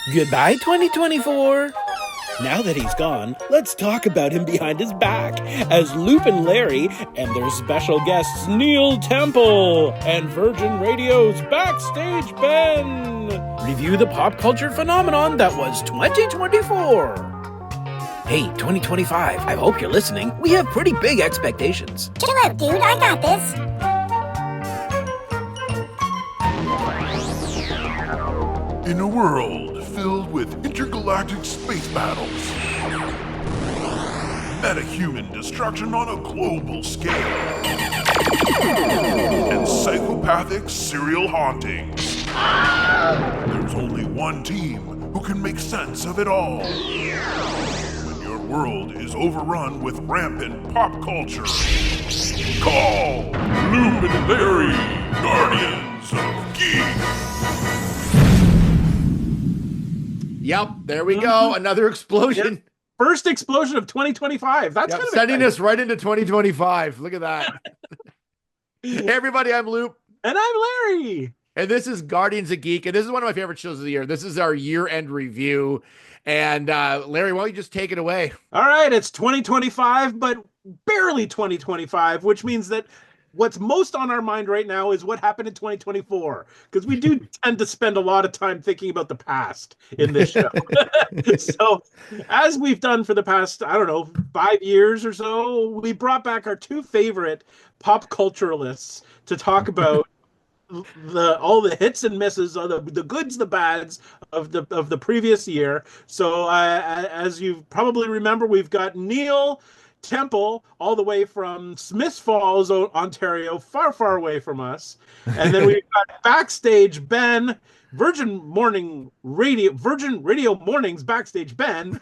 Goodbye, 2024. Now that he's gone, let's talk about him behind his back as Loop and Larry and their special guests Neil Temple and Virgin Radio's Backstage Ben review the pop culture phenomenon that was 2024. Hey, 2025, I hope you're listening. We have pretty big expectations. Chill out, dude. I got this. In a world filled with intergalactic space battles, metahuman destruction on a global scale, and psychopathic serial hauntings, there's only one team who can make sense of it all. When your world is overrun with rampant pop culture, call Loop and Larry, Guardians of Geek. Yep, there we go. Another explosion. Yep. First explosion of 2025. That's kind of sending exciting. us right into 2025. Look at that. Hey, everybody, I'm Loop. And I'm Larry. And this is Guardians of Geek. And this is one of my favorite shows of the year. This is our year-end review. And Larry, why don't you just take it away? All right, it's 2025, but barely 2025, which means that what's most on our mind right now is what happened in 2024, because we do tend to spend a lot of time thinking about the past in this show. So as we've done for the past, 5 years or so, we brought back our two favorite pop culturalists to talk about all the hits and misses, the goods, the bads of the previous year. So as you probably remember, we've got Neil Temple all the way from Smiths Falls, Ontario, far, far away from us. And then we've got Backstage Ben, Virgin Radio Mornings Backstage Ben,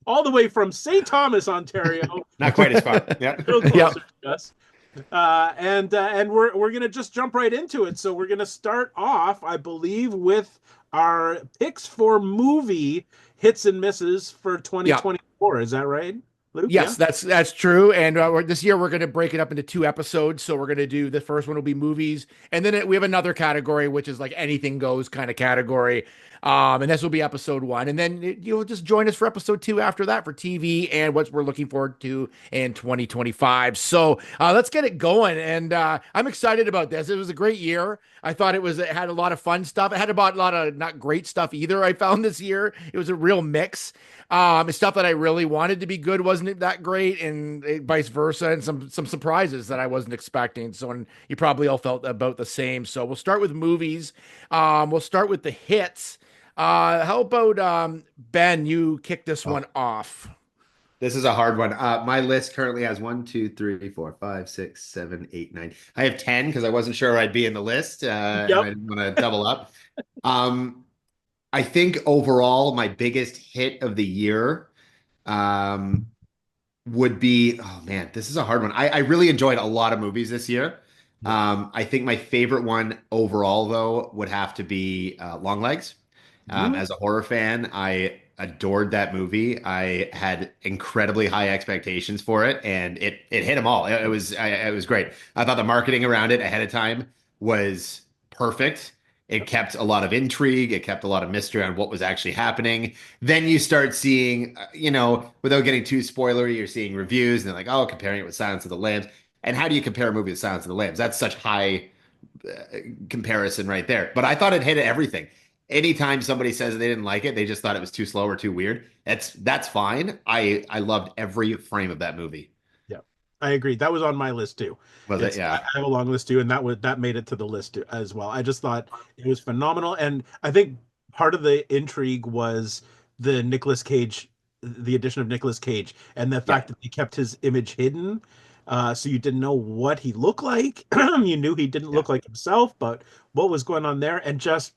all the way from St. Thomas, Ontario. Not quite as far. Yeah. A little closer to us. And we're gonna just jump right into it. So we're gonna start off, I believe, with our picks for movie hits and misses for 2024. Is that right, Luke? Yes, yeah? that's true. And this year we're going to break it up into 2 episodes. So we're going to do the first one will be movies, and then we have another category which is like anything goes kind of category. And this will be episode 1, and then you'll just join us for episode 2 after that for TV and what we're looking forward to in 2025. So let's get it going. And I'm excited about this. It was a great year. I thought it had a lot of fun stuff. It had about a lot of not great stuff either. I found this year it was a real mix. Stuff that I really wanted to be good wasn't that great, and vice versa, and some surprises that I wasn't expecting. So, and you probably all felt about the same. So we'll start with movies. We'll start with the hits. How about Ben? You kick this one off. This is a hard one. My list currently has 1, 2, 3, 4, 5, 6, 7, 8, 9. I have 10 because I wasn't sure I'd be in the list. And I didn't want to double up. I think overall, my biggest hit of the year would be, oh man, this is a hard one. I really enjoyed a lot of movies this year. I think my favorite one overall, though, would have to be Longlegs. As a horror fan, I adored that movie. I had incredibly high expectations for it, and it hit them all. It was great. I thought the marketing around it ahead of time was perfect. It kept a lot of intrigue. It kept a lot of mystery on what was actually happening. Then you start seeing, without getting too spoilery, you're seeing reviews and they're like, oh, comparing it with Silence of the Lambs. And how do you compare a movie with Silence of the Lambs? That's such high comparison right there. But I thought it hit everything. Anytime somebody says they didn't like it, they just thought it was too slow or too weird. That's fine. I loved every frame of that movie. I agree. That was on my list too. Yeah. I have a long list too, and that made it to the list too, as well. I just thought it was phenomenal, and I think part of the intrigue was the addition of Nicolas Cage, and the fact that he kept his image hidden, so you didn't know what he looked like. You knew he didn't look like himself, but what was going on there, and just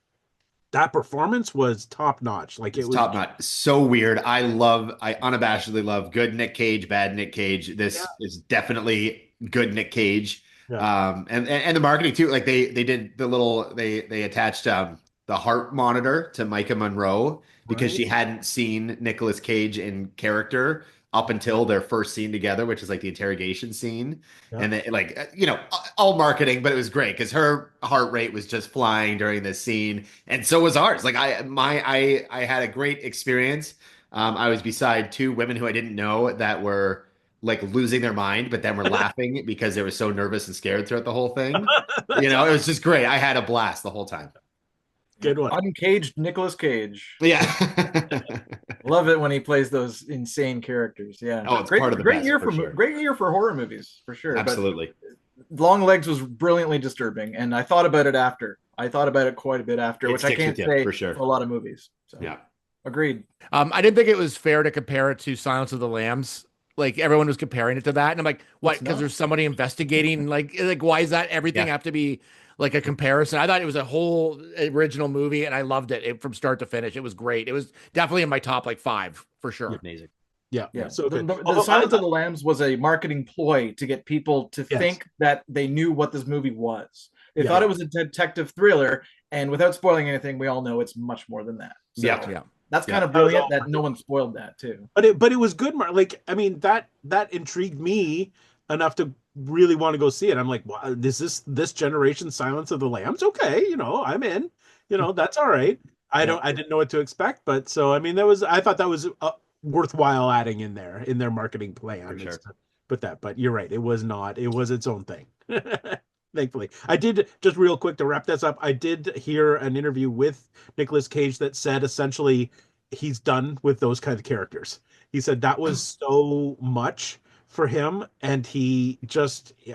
that performance was top notch. Like it was top notch. So weird. I unabashedly love good Nick Cage, bad Nick Cage. This is definitely good Nick Cage. Yeah. And the marketing too. Like they did they attached the heart monitor to Micah Monroe because she hadn't seen Nicolas Cage in character up until their first scene together, which is like the interrogation scene. Yeah. And then, like, all marketing, but it was great because her heart rate was just flying during this scene, and so was ours. Like, I had a great experience. I was beside two women who I didn't know that were like losing their mind, but then were laughing because they were so nervous and scared throughout the whole thing. It was just great. I had a blast the whole time. Good one. Uncaged Nicolas Cage. Yeah. Love it when he plays those insane characters. Yeah. Oh, it's part of the great best, year for sure. great year for horror movies for sure. Absolutely. But Long Legs was brilliantly disturbing, and I thought about it after. I thought about it quite a bit after, It which I sticks can't with you, say for sure. for a lot of movies. So, Yeah. agreed. I didn't think it was fair to compare it to Silence of the Lambs. Like everyone was comparing it to that, and I'm like, what? It's Because not. there's somebody investigating. Like why is that everything have to be like a comparison? I thought it was a whole original movie, and I loved it from start to finish. It was great. It was definitely in my top like 5 for sure. Amazing. Yeah. Yeah. So the, good. the, the Although Silence of the Lambs was a marketing ploy to get people to Yes. think that they knew what this movie was. They Yeah. thought it was a detective thriller, and without spoiling anything, we all know it's much more than that. So Yeah. that's kind of That was brilliant all that no one spoiled that too. But it was good. Like, I mean, that intrigued me enough to really want to go see it. I'm like, wow, is this generation Silence of the Lambs? Okay, I'm in. That's all right. I didn't know what to expect, but so I mean, I thought that was worthwhile adding in their marketing plan. For sure. But you're right. It was not. It was its own thing. Thankfully, I did, just real quick to wrap this up, I did hear an interview with Nicolas Cage that said essentially he's done with those kind of characters. He said that was so much for him, and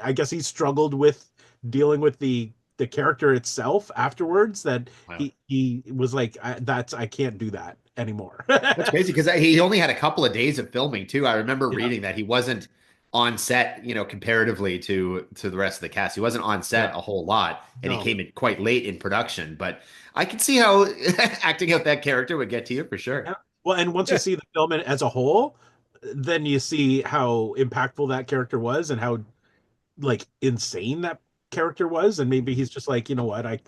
I guess he struggled with dealing with the character itself afterwards, that Wow. he was like, I can't do that anymore. That's crazy because he only had a couple of days of filming too. I remember reading that he wasn't on set, comparatively to the rest of the cast. He wasn't on set a whole lot, and No. he came in quite late in production. But I can see how acting out that character would get to you for sure. Yeah. Well, and once you see the film as a whole, then you see how impactful that character was and how like insane that character was. And maybe he's just like, you know what, I'm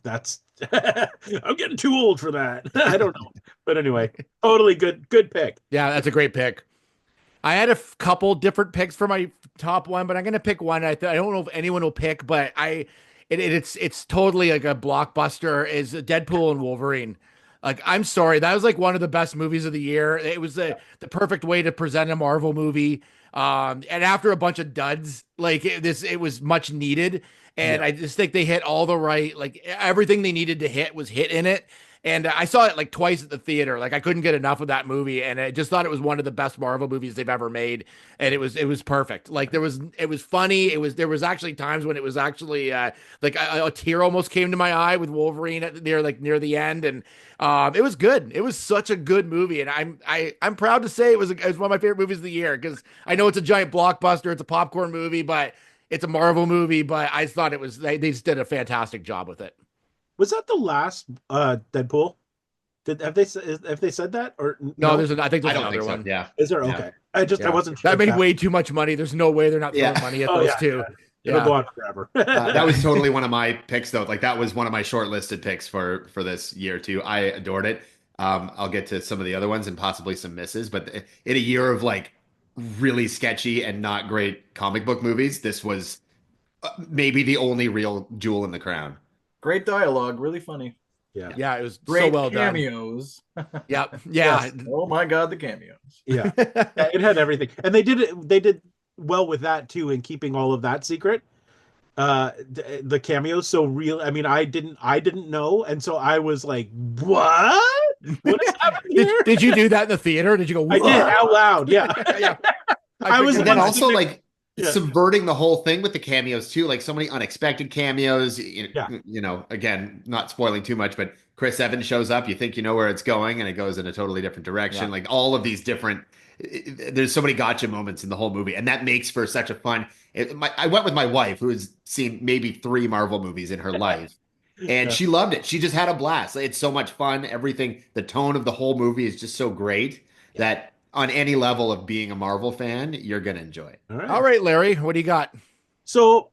getting too old for that. I don't know. But anyway, totally good pick. Yeah, that's a great pick. I had a couple different picks for my top one, but I'm gonna pick one. I don't know if anyone will pick, but it's totally like a blockbuster. Is Deadpool and Wolverine. Like, I'm sorry, that was like one of the best movies of the year. It was the perfect way to present a Marvel movie. And after a bunch of duds, like it was much needed. And I just think they hit all the right, like everything they needed to hit was hit in it. And I saw it like twice at the theater. Like I couldn't get enough of that movie, and I just thought it was one of the best Marvel movies they've ever made. And it was perfect. Like it was funny. There was actually times when it was actually like a tear almost came to my eye with Wolverine near the end, and it was good. It was such a good movie, and I'm proud to say it was one of my favorite movies of the year, because I know it's a giant blockbuster, it's a popcorn movie, but it's a Marvel movie. But I thought they just did a fantastic job with it. Was that the last Deadpool? Have they said that, or No, I think I there's don't another think so. one. Yeah. Is there? Yeah. Okay. I wasn't sure. That if made way too much money. There's no way they're not throwing money at Oh, those yeah, two. It'll go on forever. That was totally one of my picks, though. Like that was one of my shortlisted picks for this year too. I adored it. I'll get to some of the other ones and possibly some misses, but in a year of like really sketchy and not great comic book movies, this was maybe the only real jewel in the crown. Great dialogue, really funny. Yeah, it was Great so well cameos. done. Yep. Yeah. Yes. Oh my god, the cameos. Yeah, it had everything, and they did well with that too, in keeping all of that secret. The cameos so real. I mean, I didn't know, and so I was like, what is happening here? Did you do that in the theater? Did you go? I did out loud. Yeah. Yeah. I was And then one also sitting- like Yeah. subverting the whole thing with the cameos too, like so many unexpected cameos. Yeah. Again, not spoiling too much, but Chris Evans shows up. You think you know where it's going, and it goes in a totally different direction. Yeah. Like all of these different. There's so many gotcha moments in the whole movie, and that makes for such a fun. I went with my wife, who has seen maybe 3 Marvel movies in her life, and she loved it. She just had a blast. It's so much fun. Everything, the tone of the whole movie is just so great that on any level of being a Marvel fan, you're gonna enjoy it. All right, Larry, what do you got? So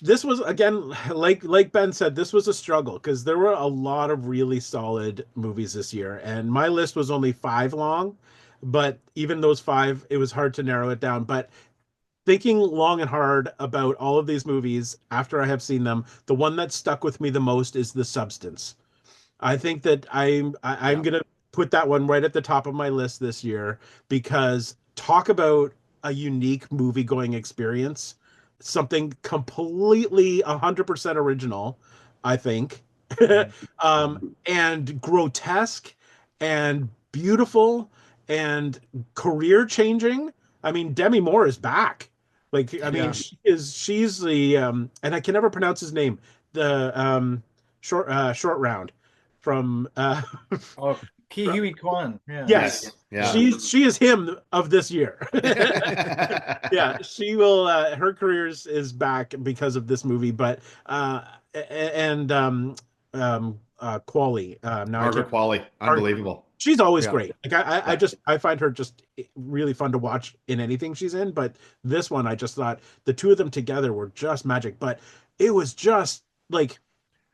this was, again, like Ben said, this was a struggle because there were a lot of really solid movies this year, and my list was only 5 long. but even those five, it was hard to narrow it down. But thinking long and hard about all of these movies after I have seen them, the one that stuck with me the most is The Substance. I think that I'm gonna put that one right at the top of my list this year because talk about a unique movie going experience, something completely 100% original, I think, and grotesque and beautiful and career changing. I mean, Demi Moore is back. Like, I mean, Yeah. she's the and I can never pronounce his name. The short round from Oh, Ki from- Hui Kwan. Yeah. yes, Yeah. she is him of this year. Yeah, she will her career is back because of this movie, but and Qualley, now I Margaret can't. Qualley, unbelievable. She's always Yeah. great. Like I find her just really fun to watch in anything she's in, but this one I just thought the two of them together were just magic. But it was just like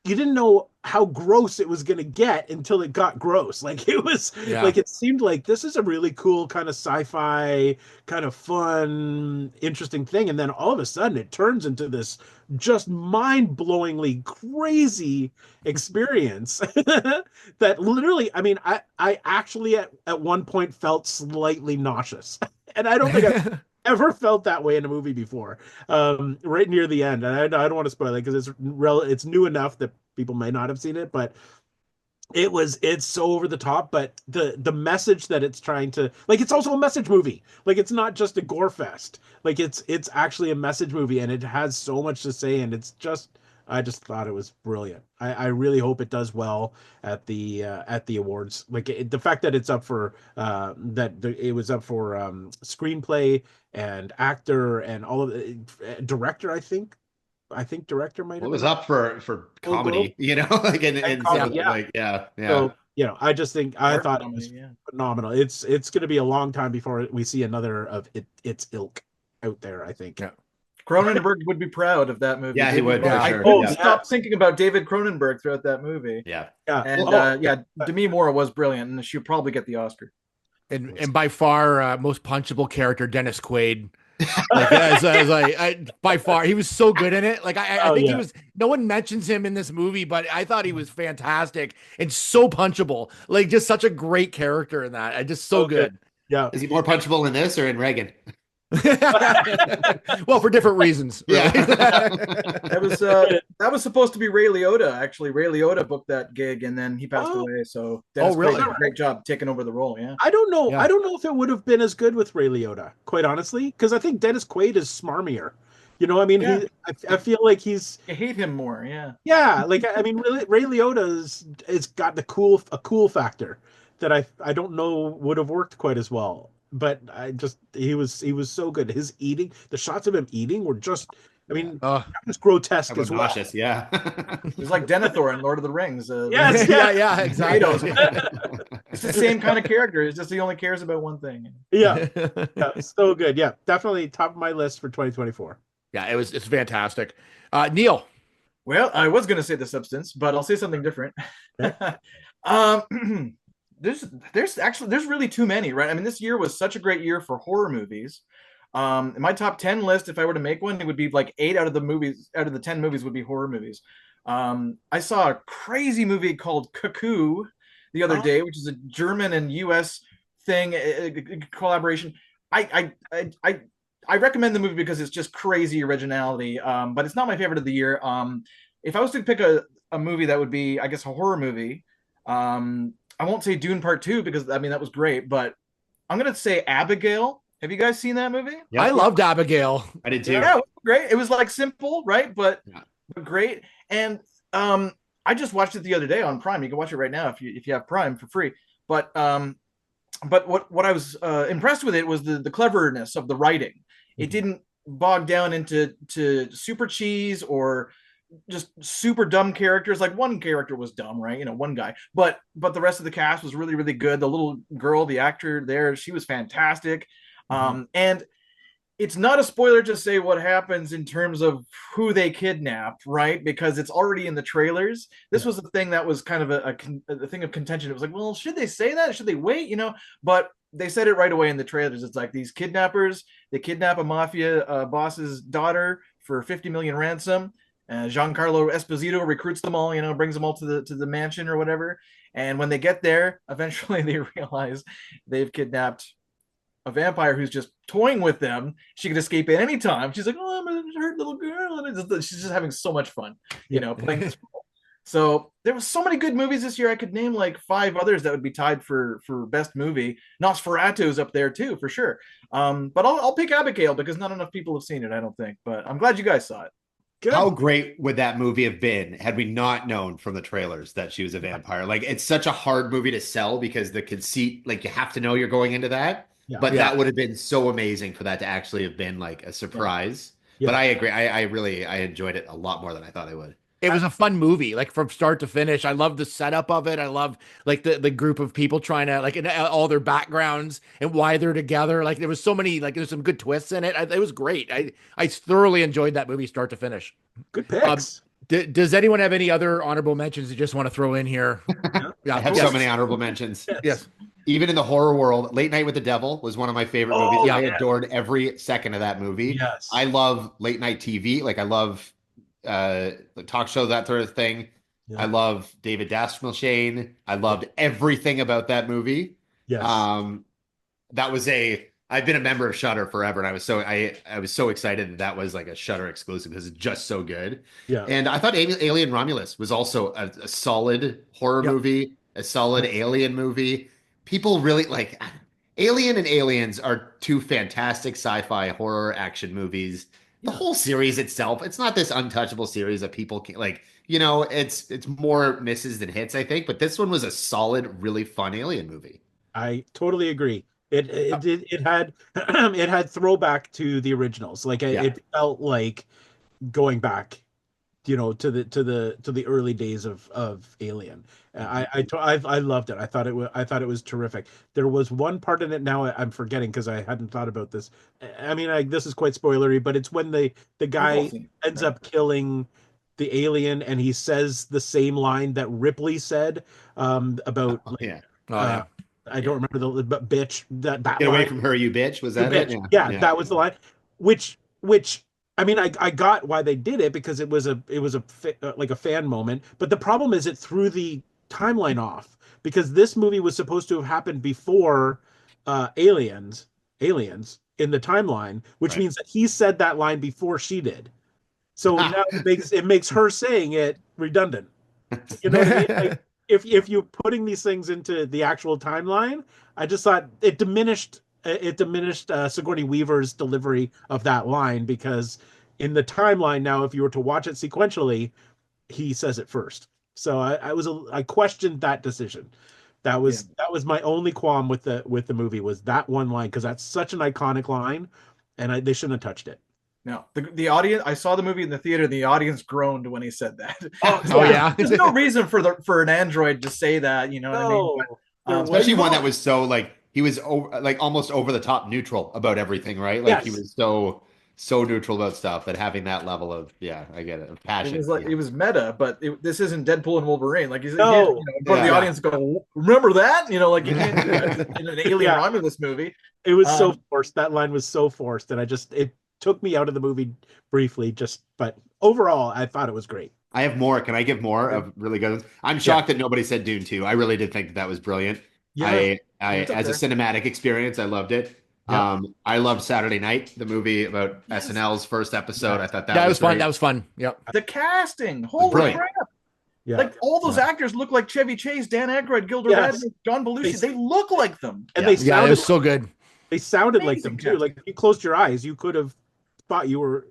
you didn't know how gross it was going to get until it got gross. Like it was Yeah. like it seemed like this is a really cool kind of sci-fi, kind of fun, interesting thing, and then all of a sudden it turns into this just mind-blowingly crazy experience that literally, I mean, I actually at one point felt slightly nauseous, and I don't think I've ever felt that way in a movie before. Right near the end, and I don't want to spoil it because it's new enough that people may not have seen it, but it's so over the top. But the message that it's trying to, like, it's also a message movie. Like, it's not just a gore fest. Like, it's actually a message movie, and it has so much to say, and it's just. I just thought it was brilliant. I really hope it does well at the awards. Like the fact that it's up for it was up for screenplay and actor and all of the director. I think director might Well, have it was been up for Golden comedy, like and comedy, so yeah. like yeah. So I just think I Art thought it comedy, was yeah. phenomenal. It's going to be a long time before we see another of its ilk out there. I think. Yeah. Cronenberg would be proud of that movie. Yeah, he would, for I sure. couldn't Yeah. stop thinking about David Cronenberg throughout that movie. Yeah. Yeah. And yeah, Demi Moore was brilliant, and she'll probably get the Oscar. And by far most punchable character, Dennis Quaid. Like as by far, he was so good in it. Like I think he was. No one mentions him in this movie, but I thought he was fantastic and so punchable. Like just such a great character in that. I just so good. Yeah. Is he more punchable in this or in Reagan? Well, for different reasons. Really. Yeah. That was supposed to be Ray Liotta. Actually, Ray Liotta booked that gig, and then he passed away. So Dennis really? Quaid did a great job taking over the role. Yeah. I don't know. Yeah. I don't know if it would have been as good with Ray Liotta, quite honestly, because I think Dennis Quaid is smarmier. You know, I mean, Yeah. I feel like he's I hate him more. Yeah. yeah, like I mean, really, Ray Liotta's it's got a cool factor that I don't know would have worked quite as well. But he was so good. His eating, the shots of him eating were just, I mean, that was grotesque as well. Nauseous, yeah. It was like Denethor in Lord of the Rings. Yes, yeah, exactly. It's the same kind of character. It's just he only cares about one thing. Yeah, so good. Yeah, definitely top of my list for 2024. Yeah, it's fantastic. Neil. Well, I was going to say The Substance, but I'll say something different. There's really too many, right? I mean, this year was such a great year for horror movies. In my top 10 list, if I were to make one, it would be like 8 out of the 10 movies would be horror movies. I saw a crazy movie called Cuckoo the other day, which is a German and US thing, a collaboration. I recommend the movie because it's just crazy originality, but it's not my favorite of the year. If I was to pick a movie that would be, I guess, a horror movie, I won't say Dune Part 2 because, I mean, that was great, but I'm going to say Abigail. Have you guys seen that movie? Yep. I loved Abigail. I did too. Yeah, it was great. It was like simple, right? But great. And I just watched it the other day on Prime. You can watch it right now if you have Prime for free. But what I was impressed with it was the cleverness of the writing. It didn't bog down into super cheese or just super dumb characters. Like one character was dumb, right? You know, one guy, but the rest of the cast was really, really good. The little girl, the actor there, she was fantastic. And it's not a spoiler to say what happens in terms of who they kidnap, right? Because it's already in the trailers. This was the thing that was kind of a thing of contention. It was like, well, should they say that? Should they wait? But they said it right away in the trailers. It's like these kidnappers, they kidnap a mafia boss's daughter for 50 million ransom. Giancarlo Esposito recruits them all, brings them all to the mansion or whatever. And when they get there, eventually they realize they've kidnapped a vampire who's just toying with them. She could escape at any time. She's like, "Oh, I'm a hurt little girl," and she's just having so much fun, playing this role. So there was so many good movies this year. I could name like 5 others that would be tied for best movie. Nosferatu's up there too, for sure. But I'll pick Abigail because not enough people have seen it, I don't think. But I'm glad you guys saw it. Good. How great would that movie have been had we not known from the trailers that she was a vampire? Like, it's such a hard movie to sell because the conceit, like, you have to know you're going into that. Yeah. But Yeah. that would have been so amazing for that to actually have been like a surprise. Yeah. But I agree. I really enjoyed it a lot more than I thought I would. It was a fun movie, like from start to finish. I love the setup of it. I love like the group of people trying to like and all their backgrounds and why they're together. Like there was so many like there's some good twists in it. It was great. I thoroughly enjoyed that movie start to finish. Good picks. Does anyone have any other honorable mentions you just want to throw in here? I have so many honorable mentions. Yes. Even in the horror world, Late Night with the Devil was one of my favorite movies. yeah. I adored every second of that movie. Yes. I love late night TV. Like I love the talk show, that sort of thing. Yeah. I love David Dastmalchian. I loved everything about that movie. Yes. That was I've been a member of Shudder forever, and I was so excited that was like a Shudder exclusive because it's just so good. Yeah. And I thought Alien Romulus was also a solid horror movie, a solid alien movie. People really like Alien and Aliens are two fantastic sci-fi horror action movies. The whole series itself, it's not this untouchable series that people can like, it's more misses than hits, I think. But this one was a solid, really fun alien movie. I totally agree. It had it had throwback to the originals. Like it felt like going back, to the early days of Alien. I loved it. I thought it was terrific. There was one part in it now I'm forgetting because I hadn't thought about this. I mean, this is quite spoilery, but it's when the guy ends up killing the alien and he says the same line that Ripley said about I don't remember but bitch that Get away from her, you bitch. Was that it? Yeah, that was the line. Which I mean, I got why they did it because it was like a fan moment. But the problem is it threw the timeline off because this movie was supposed to have happened before Aliens in the timeline, which means that he said that line before she did. So now it makes her saying it redundant. You know what I mean? Like, if you're putting these things into the actual timeline, I just thought it diminished Sigourney Weaver's delivery of that line because in the timeline now, if you were to watch it sequentially, he says it first. So I questioned that decision. That was my only qualm with the movie was that one line because that's such an iconic line, and they shouldn't have touched it. No, the audience. I saw the movie in the theater. The audience groaned when he said that. Oh yeah. There's no reason for an android to say that. You know what I mean? But, especially one that was so like he was almost over the top neutral about everything, right? Like he was so neutral about stuff that having that level of I get it, of passion. It was like it was meta, but this isn't Deadpool and Wolverine. Like the audience go, remember that? Like you can't do that in an Alien Romulus movie. It was so forced. That line was so forced, and it took me out of the movie briefly. But overall, I thought it was great. I have more. Can I give more of really good ones? I'm shocked that nobody said Dune 2. I really did think that was brilliant. Yeah, I as a cinematic experience, I loved it. Yeah. I loved Saturday Night, the movie about SNL's first episode. I thought that was fun. great. That was fun. Yep. The casting, holy crap! Yeah. Like all those actors look like Chevy Chase, Dan Aykroyd, Gilda Radner, John Belushi. They look like them, and they sounded it was so good. They sounded like them too. Like if you closed your eyes, you could have thought you were.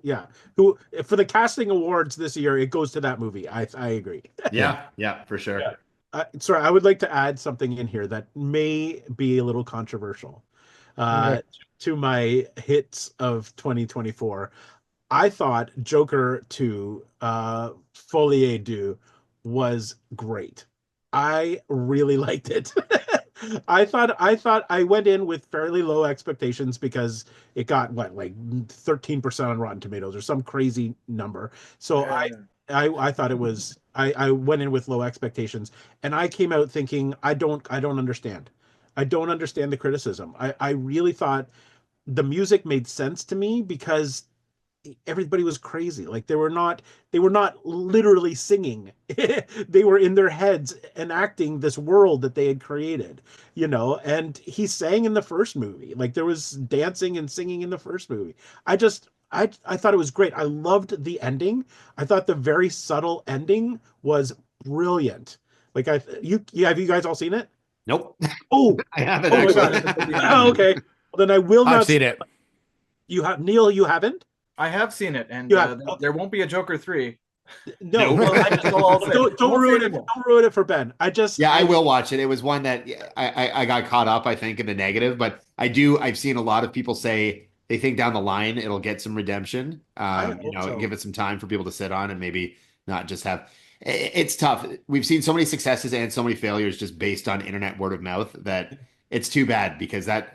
Who for the casting awards this year? It goes to that movie. I agree. Yeah, for sure. Yeah. Sorry, I would like to add something in here that may be a little controversial. To my hits of 2024, I thought Joker 2, Folie à Deux was great. I really liked it. I thought I went in with fairly low expectations because it got what, like 13% on Rotten Tomatoes or some crazy number. So I thought it was I went in with low expectations, and I came out thinking I don't understand. I don't understand the criticism. I really thought the music made sense to me because everybody was crazy. Like they were not literally singing. They were in their heads enacting this world that they had created, and he sang in the first movie. Like there was dancing and singing in the first movie. I thought it was great. I loved the ending. I thought the very subtle ending was brilliant. Like have you guys all seen it? Nope. Oh, I haven't oh my actually. god. Oh, okay. Well, then I will I've not. seen it. You have Neil, you haven't? I have seen it, and You have there won't be a Joker 3. No, Nope. well, That's all I'll say. don't Won't say ruin it. anymore. Don't ruin it for Ben. Yeah, I will watch it. It was one that I got caught up, I think, in the negative, but I've seen a lot of people say they think down the line it'll get some redemption. I hope so. Give it some time for people to sit on and maybe not just have. It's tough. We've seen so many successes and so many failures just based on internet word of mouth that it's too bad because that's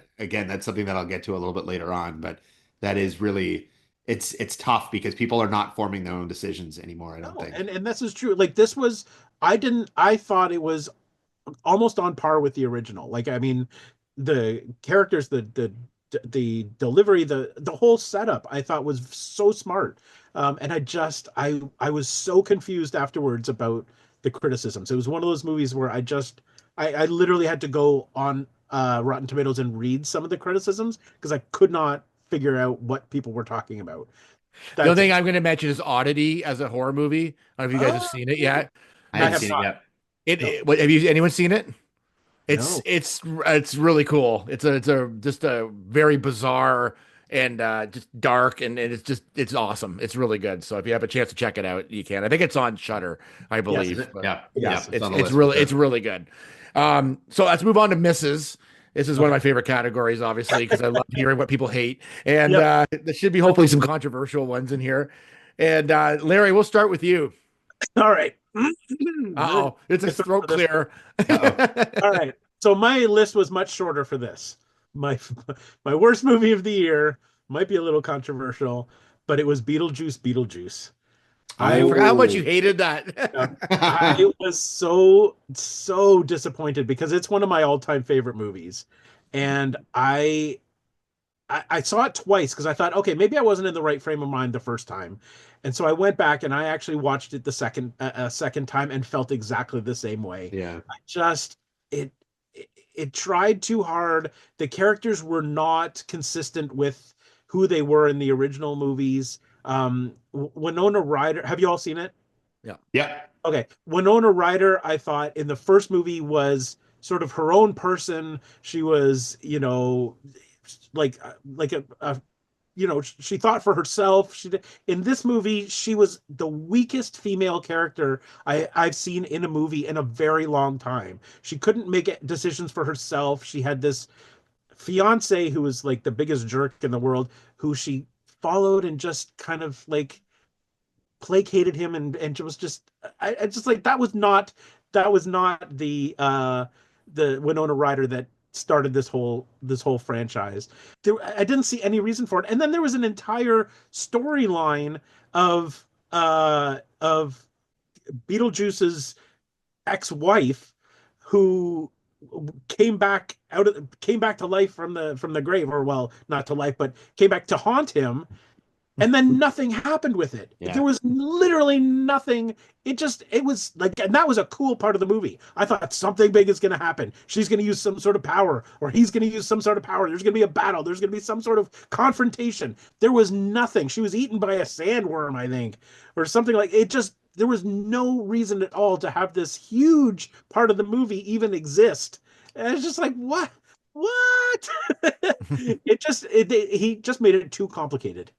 something that I'll get to a little bit later on, but that is really it's tough because people are not forming their own decisions anymore, I don't No, think. and this is true. Like this was, I thought it was almost on par with the original. Like I mean, the characters, the delivery, the whole setup, I thought was so smart. And I was so confused afterwards about the criticisms. It was one of those movies where I literally had to go on Rotten Tomatoes and read some of the criticisms because I could not figure out what people were talking about. The only That's thing I'm going to mention is Oddity as a horror movie. I don't know if you guys have seen it yet. I I haven't have seen not. it yet. Have you anyone seen it? No. It's really cool. It's a just a very bizarre and just dark and it's awesome. It's really good. So if you have a chance to check it out, you can. I think it's on Shutter, I Yes. believe. Is it? But Yeah. Yes. Yeah. it's on the it's list really for it's sure. really good. So let's move on to Misses. This is one of my favorite categories, obviously, because I love hearing what people hate. And Yep. there should be hopefully some controversial ones in here. And Larry, we'll start with you. All right. Uh-oh, it's a throat clear. All right. So my list was much shorter for this. My my worst movie of the year might be a little controversial, but it was Beetlejuice, Beetlejuice. I I forgot how much you hated that. I was so disappointed because it's one of my all-time favorite movies. And I saw it twice because I thought, okay, maybe I wasn't in the right frame of mind the first time, and so I went back and I actually watched it the second time and felt exactly the same way. Yeah. I just it, it tried too hard. The characters were not consistent with who they were in the original movies. Winona Ryder, have you all seen it? Yeah. Yeah. Okay, Winona Ryder, I thought in the first movie was sort of her own person. She was, like a she thought for herself. In this movie, she was the weakest female character I've seen in a movie in a very long time. She couldn't make decisions for herself. She had this fiance who was like the biggest jerk in the world, who she followed and just kind of like placated him, and it was just I just like that was not the Winona Ryder that started this whole franchise. I didn't see any reason for it. And then there was an entire storyline of Beetlejuice's ex-wife who came back to life from the grave, or well, not to life, but came back to haunt him, and then nothing happened with it. Yeah. There was literally nothing. It was like, and that was a cool part of the movie. I thought something big is going to happen. She's going to use some sort of power, or he's going to use some sort of power. There's going to be a battle. There's going to be some sort of confrontation. There was nothing. She was eaten by a sandworm, I think, or something like it. Just there was no reason at all to have this huge part of the movie even exist. And it's just like, what? He just made it too complicated.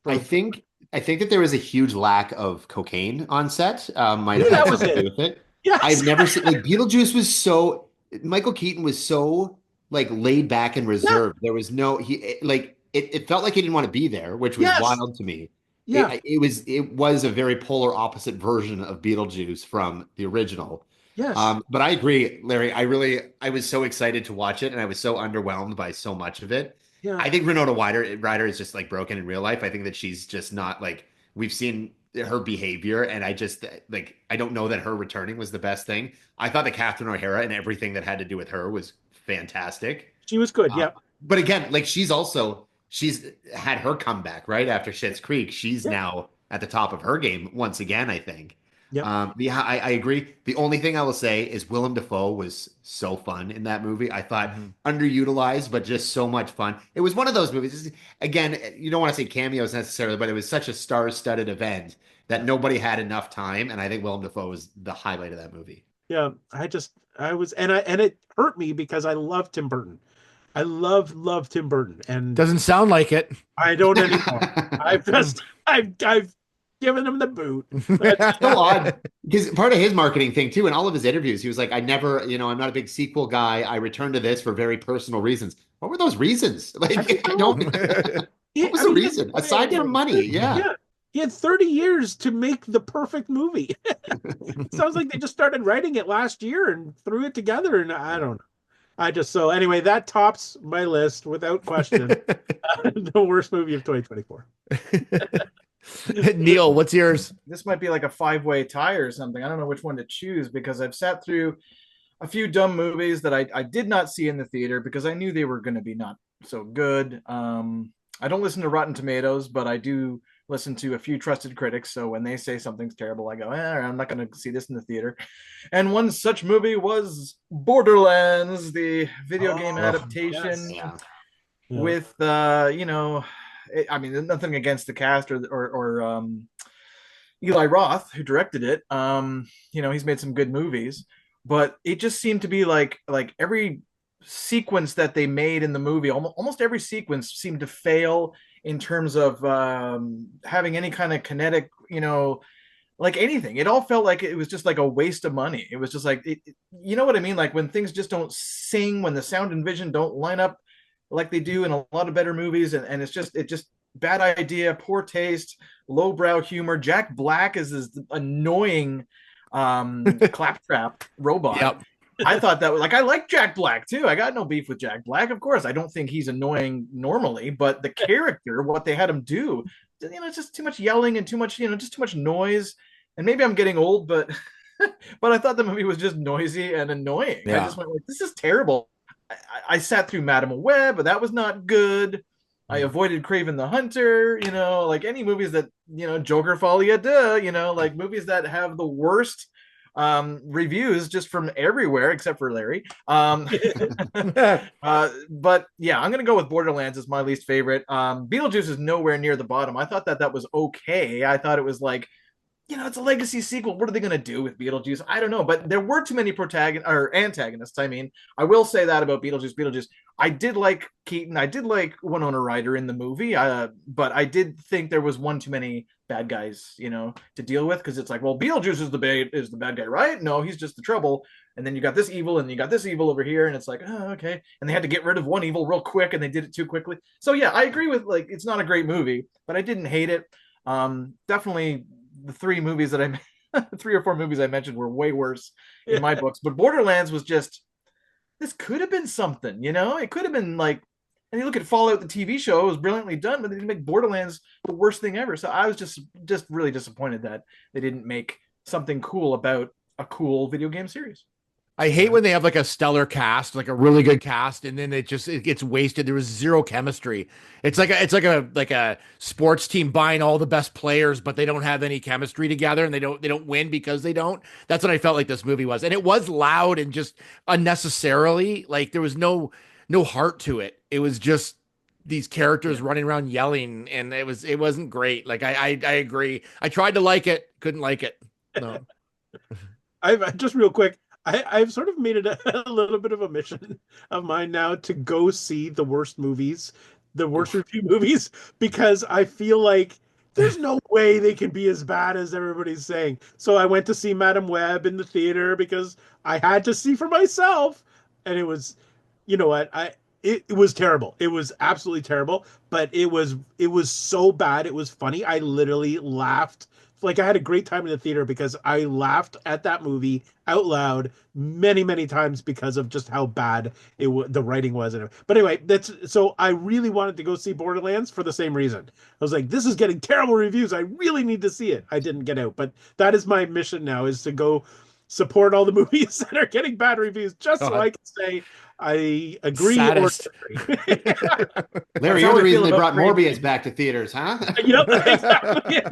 I think that there was a huge lack of cocaine on set. Might have Yeah, had that was something to it. do with it. Yes. I've never seen like Beetlejuice was so Michael Keaton was so like laid back and reserved. There was no it felt like he didn't want to be there, which was Yes. wild to me. Yeah. It was a very polar opposite version of Beetlejuice from the original. Yes. But I agree, Larry. I was so excited to watch it, and I was so underwhelmed by so much of it. Yeah. I think Ryder is just like broken in real life. I think that she's just not like we've seen her behavior, and I just like I don't know that her returning was the best thing. I thought that Catherine O'Hara and everything that had to do with her was fantastic. She was good. Uh, Yeah. but again, like she's had her comeback right after Schitt's Creek. She's Yeah. now at the top of her game once again, I think. Yeah. Yeah, I agree. The only thing I will say is Willem Dafoe was so fun in that movie. I thought Mhm. underutilized, but just so much fun. It was one of those movies. Again, you don't want to say cameos necessarily, but it was such a star-studded event that nobody had enough time, and I think Willem Dafoe was the highlight of that movie. Yeah. I was, and it hurt me because I love Tim Burton. I love Tim Burton, and Doesn't sound like it. I don't anymore. I've given him the boot. But So odd because part of his marketing thing too, in all of his interviews, he was like, I'm not a big sequel guy. I returned to this for very personal reasons. What were those reasons? Like, I don't, what was the reason aside from money? Yeah. Yeah. He had 30 years to make the perfect movie. It sounds like they just started writing it last year and threw it together. And I don't know. So anyway, that tops my list without question. The worst movie of 2024. Neil, what's yours? This might be like a five-way tie or something. I don't know which one to choose because I've sat through a few dumb movies that I did not see in the theater because I knew they were going to be not so good. I don't listen to Rotten Tomatoes, but I do listen to a few trusted critics. So when they say something's terrible, I go, I'm not going to see this in the theater. And one such movie was Borderlands, the video game adaptation Yeah. with, I mean, nothing against the cast or Eli Roth, who directed it. He's made some good movies, but it just seemed to be like every sequence that they made in the movie, almost every sequence seemed to fail in terms of having any kind of kinetic, like anything. It all felt like it was just like a waste of money. It was just like, you know what I mean? Like when things just don't sing, when the sound and vision don't line up like they do in a lot of better movies, and it's just bad idea, poor taste, lowbrow humor. Jack Black is this annoying claptrap robot. Yep. I thought that was like, I like Jack Black too. I got no beef with Jack Black. Of course, I don't think he's annoying normally, but the character, what they had him do, it's just too much yelling and too much, just too much noise. And maybe I'm getting old, but but I thought the movie was just noisy and annoying. Yeah. I just went like, this is terrible. I sat through Madam Web, but that was not good. I avoided Craven the Hunter, like any movies that, Joker Folia, like movies that have the worst reviews just from everywhere except for Larry. But yeah, I'm gonna go with Borderlands as my least favorite. Beetlejuice is nowhere near the bottom. I thought that was okay. I thought it was like, it's a legacy sequel. What are they going to do with Beetlejuice? I don't know, but there were too many antagonists. I mean, I will say that about Beetlejuice. I did like Keaton. I did like Winona Ryder in the movie, but I did think there was one too many bad guys, to deal with, because it's like, well, Beetlejuice is the bad guy, right? No, he's just the trouble. And then you got this evil, and you got this evil over here, and it's like, oh, okay. And they had to get rid of one evil real quick, and they did it too quickly. So yeah, I agree with, like, it's not a great movie, but I didn't hate it. Definitely the three or four movies I mentioned were way worse in my books. But Borderlands was just, this could have been something, it could have been like, and you look at Fallout, the TV show, it was brilliantly done, but they didn't make Borderlands the worst thing ever. So I was just really disappointed that they didn't make something cool about a cool video game series. I hate when they have like a stellar cast, like a really good cast, and then it gets wasted. There was zero chemistry. It's like a sports team buying all the best players, but they don't have any chemistry together, and they don't win because they don't. That's what I felt like this movie was, and it was loud and just unnecessarily. Like there was no heart to it. It was just these characters running around yelling, and it wasn't great. Like I agree. I tried to like it, couldn't like it. No. I've just real quick. I've sort of made it a little bit of a mission of mine now to go see the worst movies, the worst review movies, because I feel like there's no way they can be as bad as everybody's saying. So I went to see Madam Web in the theater because I had to see for myself, and it was, you know what, it was terrible. It was absolutely terrible, but it was so bad. It was funny. I literally laughed like I had a great time in the theater because I laughed at that movie out loud many, many times because of just how bad the writing was. But anyway, that's so I really wanted to go see Borderlands for the same reason. I was like, this is getting terrible reviews. I really need to see it. I didn't get out, but that is my mission now, is to go support all the movies that are getting bad reviews, just so I can say I agree Saddest. or disagree. Larry, That's you're how the I reason feel they about brought Morbius Craven. back to theaters, huh? Yep, exactly.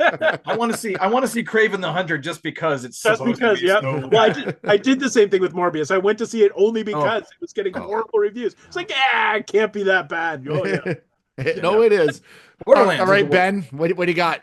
I want to see Craven the Hunter just because it's Just supposed because, to be yeah. so Well, bad. I did the same thing with Morbius. I went to see it only Oh. because it was getting Oh. horrible reviews. It's like, yeah, it can't be that bad. Oh yeah. No, it is. Borderlands All is the right, worst. Ben, what do you got?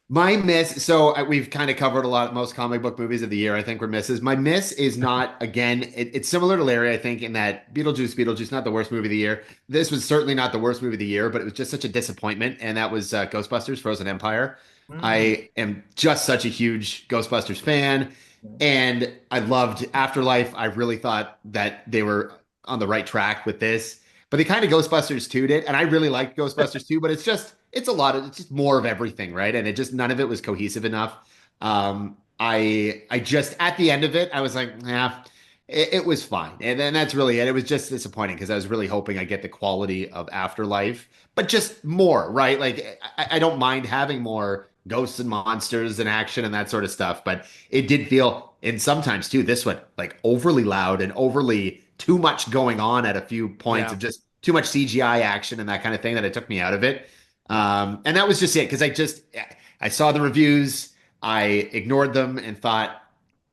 My miss, so we've kind of covered a lot, most comic book movies of the year. I think were misses. My miss is not, again, it's similar to Larry, I think, in that Beetlejuice, not the worst movie of the year. This was certainly not the worst movie of the year, but it was just such a disappointment. And that was Ghostbusters, Frozen Empire. I am just such a huge Ghostbusters fan. And I loved Afterlife. I really thought that they were on the right track with this. But they kind of Ghostbusters 2 did. And I really liked Ghostbusters 2, but it's a lot of, it's just more of everything, right? And it just, none of it was cohesive enough. I just, at the end of it, I was like, yeah, it was fine. And then that's really it. It was just disappointing because I was really hoping I get the quality of Afterlife, but just more, right? Like, I don't mind having more ghosts and monsters and action and that sort of stuff, but it did feel, and sometimes too, this one, like overly loud and overly too much going on at a few points of just too much CGI action and that kind of thing that it took me out of it. And that was just it, because I saw the reviews, I ignored them and thought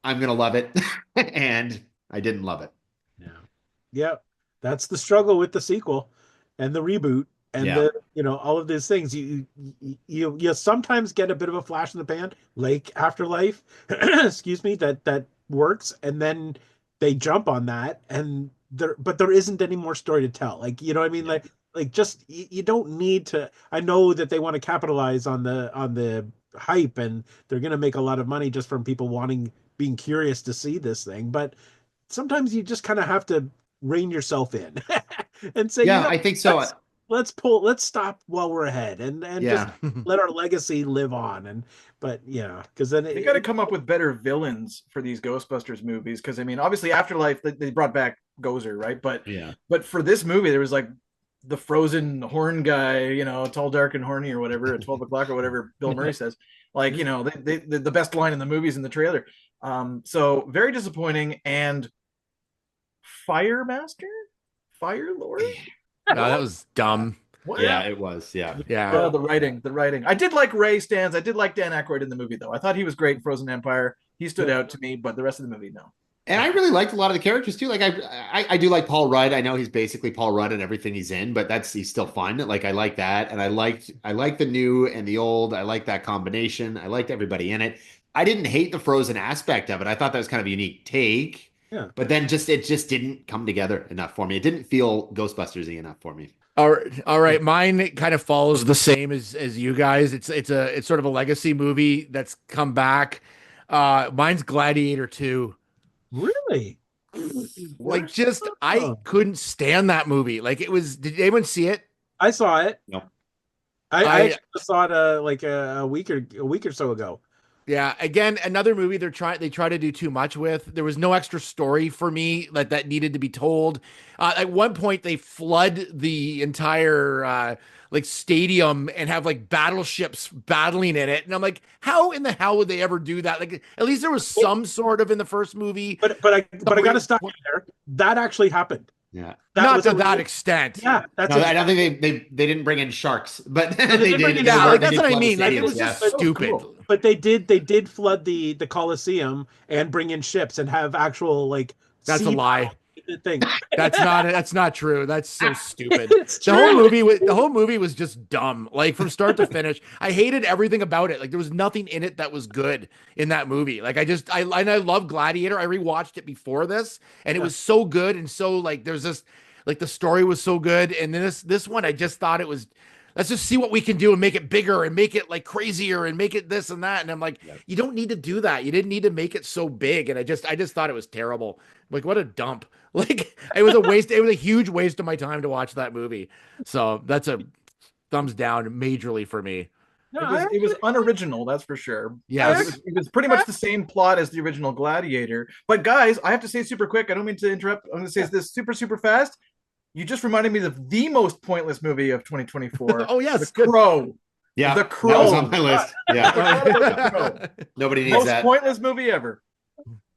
I'm gonna love it, and I didn't love it. Yeah. Yeah. That's the struggle with the sequel and the reboot and Yeah. all of these things. You sometimes get a bit of a flash in the pan, like Afterlife, excuse me, that works, and then they jump on that, and there isn't any more story to tell. Like, you know what I mean? Like just you don't need to. I know that they want to capitalize on the hype, and they're gonna make a lot of money just from people being curious to see this thing, but sometimes you just kind of have to rein yourself in and say, Yeah, I think so. let's stop while we're ahead, and just Yeah. let our legacy live on. But yeah, because then They got to come up with better villains for these Ghostbusters movies. Because I mean, obviously, Afterlife they brought back Gozer, right? But for this movie, there was like the frozen horn guy, tall, dark, and horny, or whatever, at 12 o'clock or whatever Bill Murray says. Like, the best line in the movie's in the trailer. So very disappointing. And Fire Master, Fire Lord. No, that was dumb. What? Yeah, it was. Yeah. Yeah. The writing. I did like Ray Stans. I did like Dan Aykroyd in the movie, though. I thought he was great in Frozen Empire. He stood out to me, but the rest of the movie, no. And I really liked a lot of the characters too. Like I do like Paul Rudd. I know he's basically Paul Rudd in everything he's in, but he's still fun. Like I like that, and I liked the new and the old. I like that combination. I liked everybody in it. I didn't hate the Frozen aspect of it. I thought that was kind of a unique take. Yeah. But then it just didn't come together enough for me. It didn't feel Ghostbusters-y enough for me. All right. Mine kind of follows the same as you guys. It's sort of a legacy movie that's come back. Mine's Gladiator 2. Really, Like, just I couldn't stand that movie. Like, it was. Did anyone see it? I saw it. No. I actually saw it like a week or so ago. Yeah, again, another movie they try to do too much with. There was no extra story for me that needed to be told. At one point, they flood the entire like stadium and have like battleships battling in it, and I'm like, how in the hell would they ever do that? Like, at least there was some sort of in the first movie. But I got to stop you there. That actually happened. Yeah. Not to that extent. Yeah, that's No, I don't think they didn't bring in sharks, but they did did. bring in- Yeah, They like did that's what I flood the mean. Like, it stadiums, was yeah. just stupid. Cool. But they did flood the Colosseum and bring in ships and have actual like That's a sea lie. thing. That's not true. That's so stupid. It's The whole movie was just dumb, like from start to finish. I hated everything about it. Like, there was nothing in it that was good in that movie. Like, I love Gladiator. I rewatched it before this, and it was so good, and so like there's this, like, the story was so good, and then this one, I just thought it was, let's just see what we can do and make it bigger and make it like crazier and make it this and that. And I'm like, you don't need to do that. You didn't need to make it so big. And I just thought it was terrible. Like, what a dump. Like, it was a waste. It was a huge waste of my time to watch that movie. So that's a thumbs down majorly for me. No, It was unoriginal, that's for sure. Yes. It was pretty much the same plot as the original Gladiator. But guys, I have to say super quick. I don't mean to interrupt. I'm going to say this super fast. You just reminded me of the most pointless movie of 2024. Oh, yes. The Crow. Yeah, The that Crow. was on my list. Yeah, nobody needs Most that. pointless movie ever.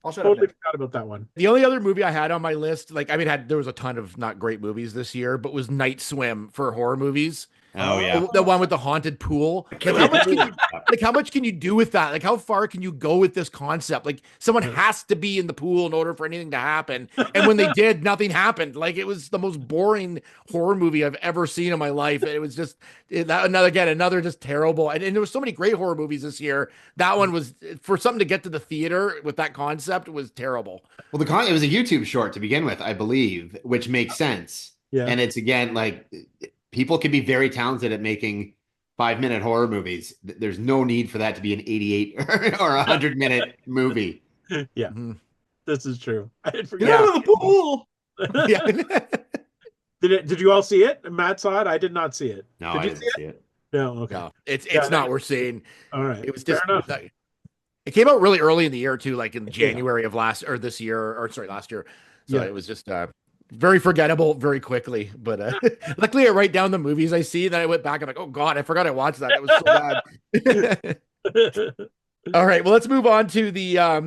I'll shut totally up. forgot about that one. The only other movie I had on my list, like, I mean, there was a ton of not great movies this year, but was Night Swim for horror movies. Oh yeah, The one with the haunted pool. Like, how much can you do with that? Like, how far can you go with this concept? Like, someone has to be in the pool in order for anything to happen. And when they did, nothing happened. Like, it was the most boring horror movie I've ever seen in my life. It was just another just terrible. And there was so many great horror movies this year. That one was, for something to get to the theater with that concept, was terrible. well, it was a YouTube short to begin with, I believe, which makes sense. Yeah. And it's again like people can be very talented at making 5-minute horror movies. There's no need for that to be an 88 or 100-minute movie. Yeah, this is true. I had Get forgot. out of the pool. Yeah. Did you all see it? Matt saw it. I did not see it. No, Did I you didn't see it. No. Okay. No, it's Yeah, not worth seeing. All right. It was Fair just enough. like, it came out really early in the year too, like in January of last year. So Yeah. it was just very forgettable very quickly. But luckily I write down the movies I see, then I went back and like, oh God, I forgot I watched that. That was so bad. All right, well, let's move on to the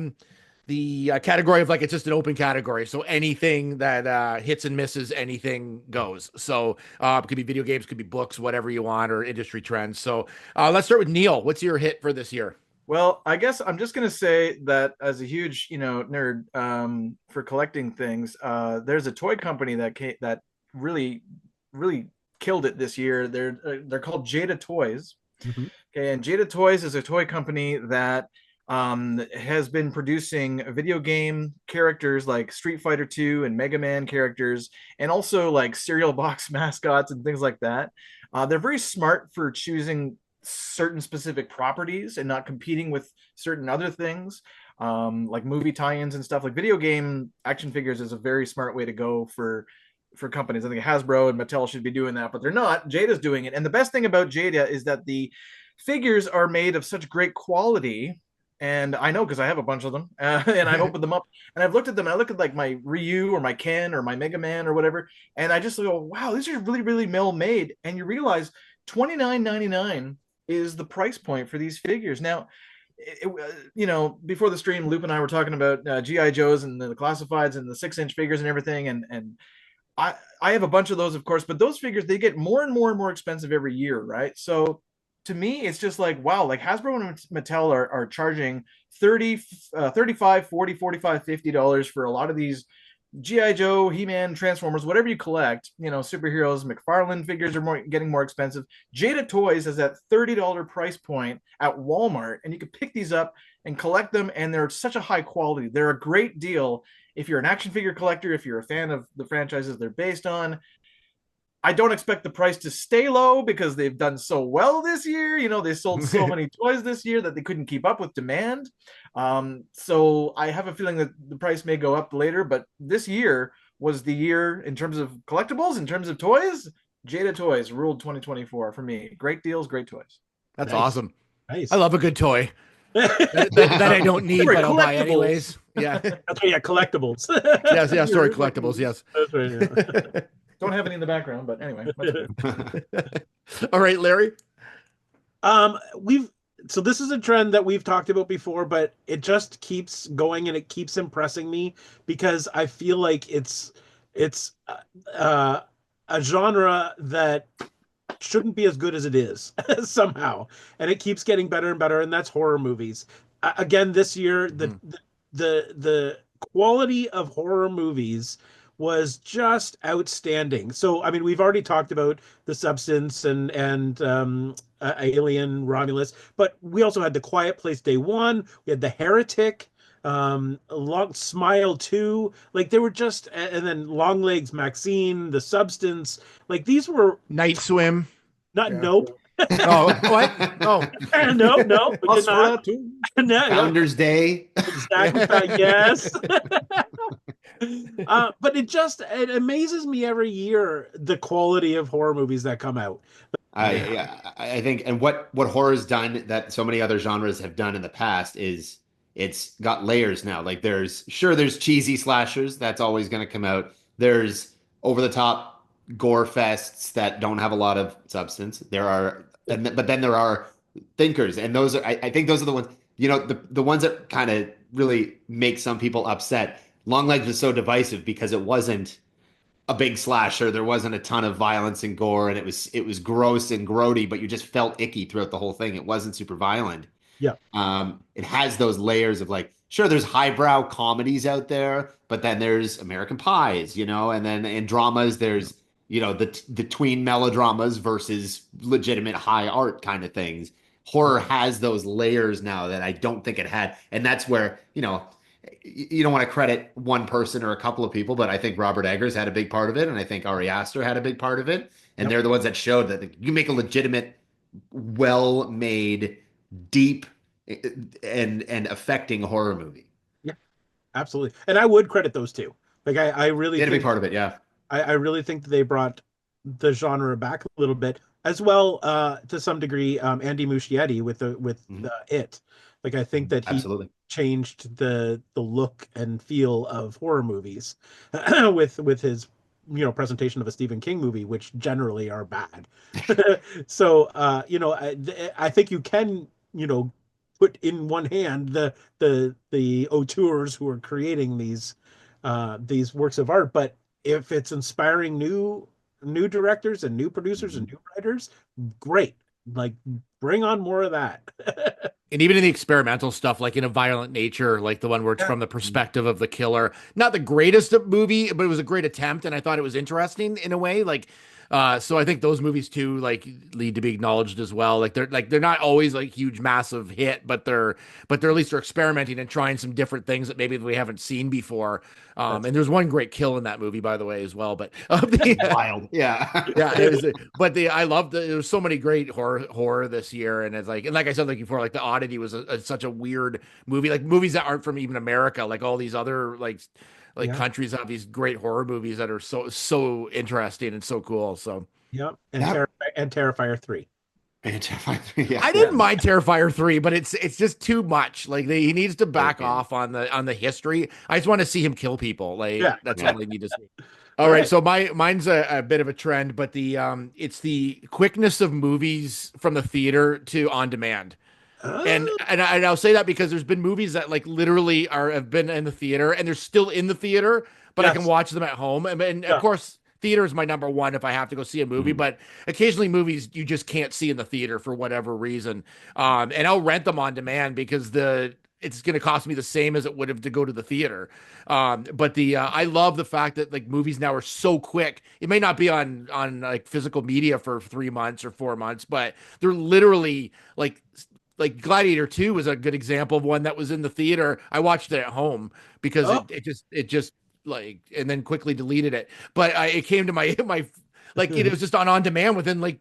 category of, like, it's just an open category. So anything that hits and misses, anything goes. So it could be video games, could be books, whatever you want, or industry trends. So let's start with Neil. What's your hit for this year? Well, I guess I'm just gonna say that as a huge, nerd for collecting things, there's a toy company that really, really killed it this year. They're called Jada Toys. Mm-hmm. Okay, and Jada Toys is a toy company that has been producing video game characters like Street Fighter 2 and Mega Man characters, and also like cereal box mascots and things like that. They're very smart for choosing certain specific properties and not competing with certain other things, like movie tie-ins and stuff. Like video game action figures is a very smart way to go for companies. I think Hasbro and Mattel should be doing that, but they're not. Jada's doing it. And the best thing about Jada is that the figures are made of such great quality. And I know because I have a bunch of them, and I've opened them up and I've looked at them, and I look at like my Ryu or my Ken or my Mega Man or whatever, and I just go, wow, these are really, really well made. And you realize $29.99 is the price point for these figures. Now, before the stream, Loop and I were talking about GI Joes and the classifieds and the 6-inch figures and everything, and I have a bunch of those, of course, but those figures, they get more and more and more expensive every year, right? So to me, it's just like, wow, like Hasbro and Mattel are charging $35, $40, $45, $50 for a lot of these GI Joe, He-Man, Transformers, whatever you collect, superheroes. McFarlane figures are getting more expensive. Jada Toys is at $30 price point at Walmart, and you can pick these up and collect them, and they're such a high quality. They're a great deal if you're an action figure collector, if you're a fan of the franchises they're based on. I don't expect the price to stay low because they've done so well this year. They sold so many toys this year that they couldn't keep up with demand. So I have a feeling that the price may go up later, but this year was the year in terms of collectibles, in terms of toys. Jada Toys ruled 2024 for me. Great deals, great toys. That's Nice. awesome. Nice. I love a good toy that I don't need, Sorry, but I'll buy collectibles. anyways. Yeah. That's right, yeah, collectibles. Yes. Yeah. Sorry. Collectibles. Yes. That's right, yeah. Don't have any in the background, but anyway. All right, Larry. So this is a trend that we've talked about before, but it just keeps going and it keeps impressing me because I feel like it's a genre that shouldn't be as good as it is somehow, and it keeps getting better and better, and that's horror movies. Again, this year the quality of horror movies was just outstanding. So, I mean, we've already talked about The Substance and Alien, Romulus, but we also had The Quiet Place Day One. We had The Heretic, Long Smile 2. Like, they were just, and then Longlegs Maxine, The Substance. Like, these were Night Swim. not. Yeah. Nope. Oh, what? Oh, No. we did not. No, Founders Day. exactly. Yes. But it amazes me every year the quality of horror movies that come out. I think, and what horror's done that so many other genres have done in the past is it's got layers now. Like there's cheesy slashers that's always going to come out. There's over the top gore fests that don't have a lot of substance. But then there are thinkers, and those are I think those are the ones, the ones that kind of really make some people upset. Longlegs was so divisive because it wasn't a big slasher. There wasn't a ton of violence and gore, and it was gross and grody, but you just felt icky throughout the whole thing. It wasn't super violent. Yeah. It has those layers of like, sure, there's highbrow comedies out there, but then there's American Pies, and then in dramas there's the tween melodramas versus legitimate high art kind of things. Horror has those layers now that I don't think it had, and that's where you don't want to credit one person or a couple of people, but I think Robert Eggers had a big part of it, and I think Ari Aster had a big part of it, and they're the ones that showed that you make a legitimate, well-made, deep, and affecting horror movie. Yeah, absolutely. And I would credit those two. Like I really They had a big think part of it, yeah. I really think that they brought the genre back a little bit, as well to some degree. Andy Muschietti with the It, like I think that he Absolutely changed the look and feel of horror movies with his presentation of a Stephen King movie, which generally are bad. So I think you can put in one hand the auteurs who are creating these works of art, but if it's inspiring new directors and new producers and new writers, great. Like bring on more of that. And even in the experimental stuff, like in A Violent Nature, like the one where it's from the perspective of the killer, not the greatest movie, but it was a great attempt, and I thought it was interesting in a way. Like, so I think those movies too, like, need to be acknowledged as well. They're not always like huge, massive hit, but they're at least they're experimenting and trying some different things that maybe we haven't seen before. And there's one great kill in that movie, by the way, as well. But wild, yeah, yeah. I loved it. There was so many great horror this year, and like I said, like before, like The Oddity was such a weird movie. Like movies that aren't from even America, like all these other countries have these great horror movies that are so interesting and so cool. So yeah, and Terrifier 3. And Terrifier 3, yeah. I didn't mind Terrifier 3, but it's just too much. Like he needs to back off on the history. I just want to see him kill people. Like that's all I need to see. All right, so mine's a bit of a trend, but it's the quickness of movies from the theater to on demand. And I'll say that because there's been movies that like literally have been in the theater and they're still in the theater, but I can watch them at home. And of course, theater is my number one if I have to go see a movie, but occasionally movies you just can't see in the theater for whatever reason. And I'll rent them on demand because it's going to cost me the same as it would have to go to the theater. But I love the fact that like movies now are so quick. It may not be on like physical media for 3 months or 4 months, but they're literally like Gladiator 2 was a good example of one that was in the theater. I watched it at home because it just like, and then quickly deleted it. But it came to my like it was just on demand within like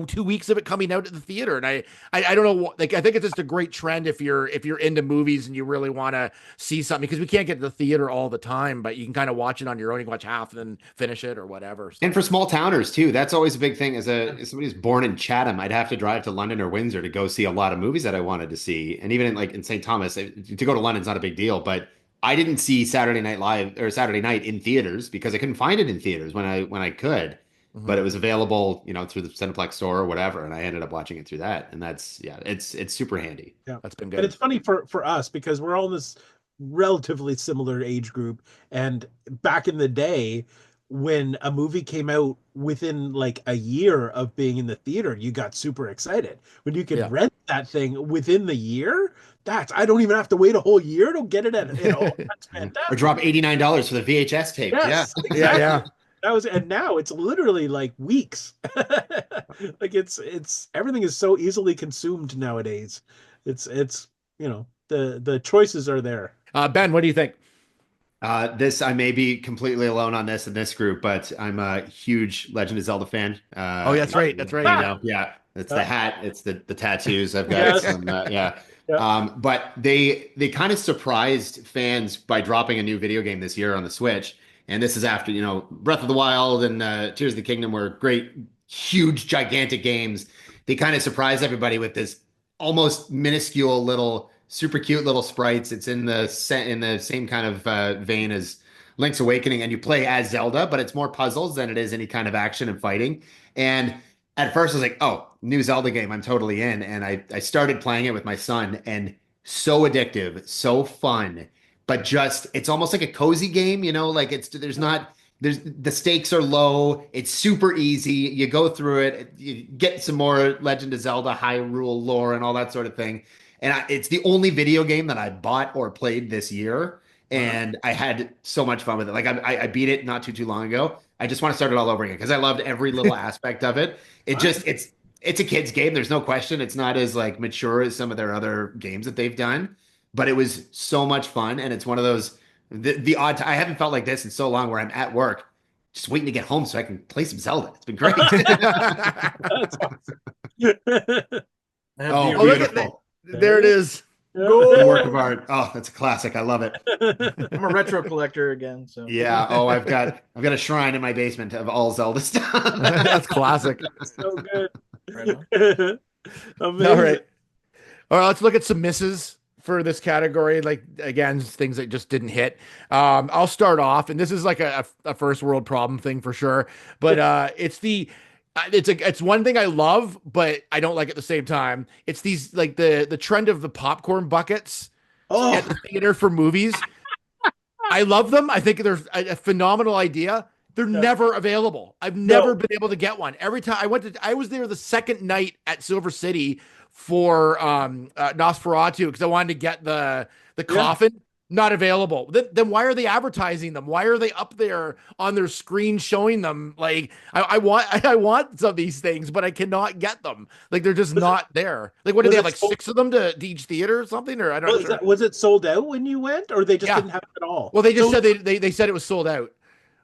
2 weeks of it coming out at the theater. And I don't know, like I think it's just a great trend if you're into movies and you really want to see something, because we can't get to the theater all the time, but you can kind of watch it on your own. You can watch half and then finish it or whatever. So. And for small towners too, that's always a big thing. As somebody who's born in Chatham, I'd have to drive to London or Windsor to go see a lot of movies that I wanted to see. And even in St. Thomas, to go to London's not a big deal, but I didn't see Saturday Night Live or Saturday Night in theaters because I couldn't find it in theaters when I could. But it was available, through the Cineplex store or whatever, and I ended up watching it through that. And that's it's super handy. Yeah, that's been good. And it's funny for us because we're all in this relatively similar age group. And back in the day, when a movie came out within like a year of being in the theater, you got super excited. When you could rent that thing within the year, I don't even have to wait a whole year to get it at that's fantastic. Or drop $89 for the VHS tape. Yes, yeah, exactly. Yeah. And now it's literally like weeks. Like it's everything is so easily consumed nowadays. It's the choices are there. Ben, what do you think? I may be completely alone on this in this group, but I'm a huge Legend of Zelda fan. Oh, that's right. That's right. Yeah, it's the hat, it's the tattoos. I've got some. Yeah. But they kind of surprised fans by dropping a new video game this year on the Switch. And this is after, Breath of the Wild and Tears of the Kingdom were great huge, gigantic games. They kind of surprise everybody with this almost minuscule little, super cute little sprites. It's in the same kind of vein as Link's Awakening, and you play as Zelda, but it's more puzzles than it is any kind of action and fighting. And at first, I was like, "Oh, new Zelda game! I'm totally in." And I started playing it with my son, and so addictive, so fun, but just it's almost like a cozy game, like there's the stakes are low. It's super easy. You go through it, you get some more Legend of Zelda Hyrule lore and all that sort of thing. And it's the only video game that I bought or played this year, and I had so much fun with it. Like I beat it not too long ago. I just want to start it all over again because I loved every little aspect of it. It's a kid's game. There's no question. It's not as like mature as some of their other games that they've done, but it was so much fun. And it's one of those the odd. I haven't felt like this in so long where I'm at work, just waiting to get home so I can play some Zelda. It's been great. That's awesome. Oh, Beautiful. look at that. There it is. The work of art. Oh, that's a classic. I love it. I'm a retro collector again, so Yeah. Oh, I've got a shrine in my basement of all Zelda stuff. That's classic. So good. right on. Amazing. All right. All right, let's look at some misses for this category. Like again, things that just didn't hit. I'll start off, and this is like a first world problem thing for sure. But it's one thing I love, but I don't like at the same time. It's these like the trend of the popcorn buckets at the theater for movies. I love them. I think they're a phenomenal idea. They're never available. I've never been able to get one. Every time I was there the second night at Silver City for Nosferatu because I wanted to get the coffin. Not available. Then why are they advertising them? Why are they up there on their screen showing them? Like I want some of these things, but I cannot get them. Like they're just not there. Like what do they have? Like six of them to each theater or something? Or I don't know. Was it sold out when you went, or they just didn't have it at all? Well, they just said they said it was sold out.